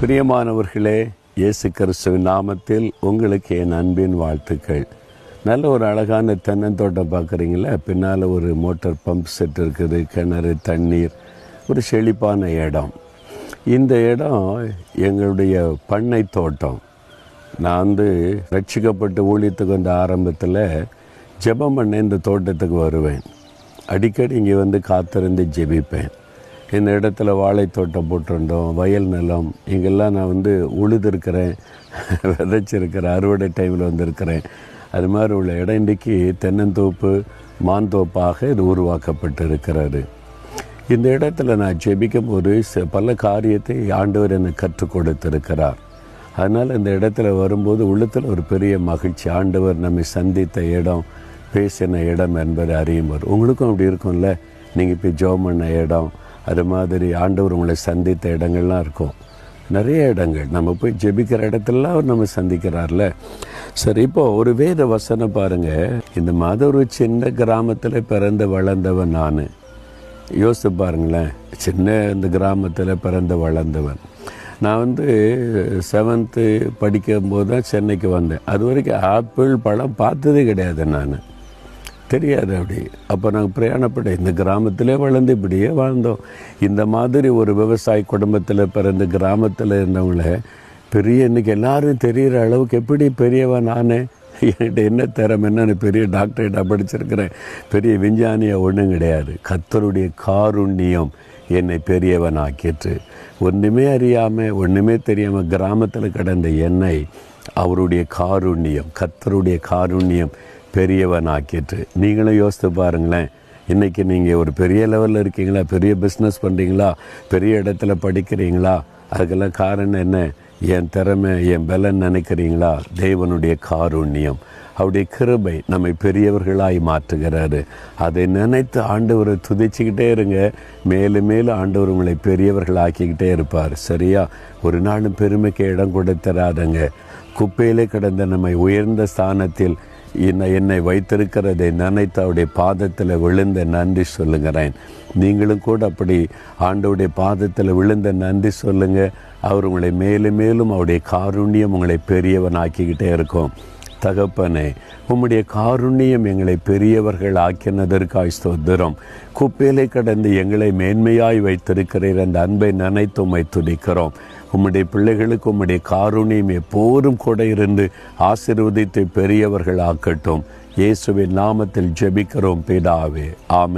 பிரியமானவர்களே, இயேசு கிறிஸ்துவின் நாமத்தில் உங்களுக்கு என் அன்பின் வாழ்த்துக்கள். நல்ல ஒரு அழகான தென்னந்தோட்டம் பார்க்குறீங்களா? பின்னால் ஒரு மோட்டார் பம்ப் செட் இருக்குது, கிணறு, தண்ணீர், ஒரு செழிப்பான இடம். இந்த இடம் எங்களுடைய பண்ணை தோட்டம். நான் ரட்சிக்கப்பட்டு ஊழியத்துக்கு வந்த ஆரம்பத்தில் ஜெபம் பண்ண இந்த தோட்டத்துக்கு வருவேன். அடிக்கடி இங்கே காத்திருந்து ஜெபிப்பேன். இந்த இடத்துல வாழைத்தோட்டம் போட்டிருந்தோம், வயல் நிலம், இங்கெல்லாம் நான் உழுதுருக்கிறேன், விதைச்சிருக்கிறேன், அறுவடை டைமில் வந்திருக்கிறேன். அது மாதிரி உள்ள இடம் இன்றைக்கி தென்னந்தோப்பு, மாந்தோப்பாக இது உருவாக்கப்பட்டு இருக்கிறாரு. இந்த இடத்துல நான் ஜெபிக்கும் போது பல காரியத்தை ஆண்டவர் எனக்கு கற்றுக் கொடுத்திருக்கிறார். அதனால் இந்த இடத்துல வரும்போது உள்ளத்தில் ஒரு பெரிய மகிழ்ச்சி. ஆண்டவர் நம்மை சந்தித்த இடம், பேசின இடம் என்பதை அறியும்போது உங்களுக்கும் அப்படி இருக்கும்ல. நீங்கள் போய் ஜெபம் பண்ண இடம், அது மாதிரி ஆண்டவர் உங்களை சந்தித்த இடங்கள்லாம் இருக்கும். நிறைய இடங்கள் நம்ம போய் ஜெபிக்கிற இடத்துலலாம் அவர் நம்ம சந்திக்கிறார்ல. சரி, இப்போது ஒரு வேத வசனம் பாருங்கள். இந்த மாதிரி ஒரு சின்ன கிராமத்தில் பிறந்து வளர்ந்தவன் நான். யோசித்து பாருங்களேன், சின்ன இந்த கிராமத்தில் பிறந்து வளர்ந்தவன் நான். 7th படிக்கும்போது தான் சென்னைக்கு வந்தேன். அது வரைக்கும் ஆப்பிள் பழம் பார்த்ததே கிடையாது, நான் தெரியாது அப்படி. அப்போ நாங்கள் பிரயாணப்பட இந்த கிராமத்திலே வளர்ந்து இப்படியே வாழ்ந்தோம். இந்த மாதிரி ஒரு விவசாய குடும்பத்தில் பிறந்த கிராமத்தில் இருந்தவங்கள பெரிய இன்றைக்கி எல்லோரும் தெரிகிற அளவுக்கு எப்படி பெரியவன் நான்? என்கிட்ட என்ன திறமை, என்ன பெரிய டாக்டரேட்டாக படிச்சிருக்கிறேன், பெரிய விஞ்ஞானியாக ஒன்றும் கிடையாது. கர்த்தருடைய காருண்யம் என்னை பெரியவன் ஆக்கிற்று. ஒன்றுமே அறியாமல், ஒன்றுமே தெரியாமல் கிராமத்தில் கிடந்த என்னை அவருடைய காருண்யம், கர்த்தருடைய காருண்யம் பெரியவன் ஆக்கிட்டு. நீங்களும் யோசித்து பாருங்களேன். இன்றைக்கி நீங்கள் ஒரு பெரிய லெவலில் இருக்கீங்களா, பெரிய பிஸ்னஸ் பண்ணுறீங்களா, பெரிய இடத்துல படிக்கிறீங்களா? அதுக்கெல்லாம் காரணம் என்ன? என் திறமை, என் பலன் நினைக்கிறீங்களா? தேவனுடைய காருண்யம், அவருடைய கிருபை நம்மை பெரியவர்களாய் மாற்றுகிறாரு. அதை நினைத்து ஆண்டவரை துதிச்சுக்கிட்டே இருங்க. மேலும் மேலும் ஆண்டவர் உங்களை பெரியவர்கள் ஆக்கிக்கிட்டே இருப்பார். சரியா? ஒரு நாளும் பெருமைக்கு இடம் கொடுத்துறாதங்க. குப்பையிலே கிடந்த நம்மை உயர்ந்த ஸ்தானத்தில் என்னை வைத்திருக்கிறதை நினைத்து அவருடைய பாதத்தில் விழுந்த நன்றி சொல்லுங்கிறேன். நீங்களும் கூட அப்படி ஆண்டவருடைய பாதத்தில் விழுந்த நன்றி சொல்லுங்கள். அவர் உங்களை மேலும் மேலும் அவருடைய காருண்யம் உங்களை பெரியவன் ஆக்கிக்கிட்டே இருக்கும். தகப்பனே, உம்முடைய காருண்யம் எங்களை பெரியவர்கள் ஆக்கினதற்காய் ஸ்தோத்திரம். குப்பையிலே கடந்து எங்களை மேன்மையாய் வைத்திருக்கிறீர். அந்த அன்பை நினைத்து உம்மை துதிக்கிறோம். உம்முடைய பிள்ளைகளுக்கு உம்முடைய காருண்யம் எப்போதும் கூட இருந்து ஆசீர்வதித்து பெரியவர்கள் ஆக்கட்டும். இயேசுவின் நாமத்தில் ஜெபிக்கிறோம் பிதாவே, ஆமென்.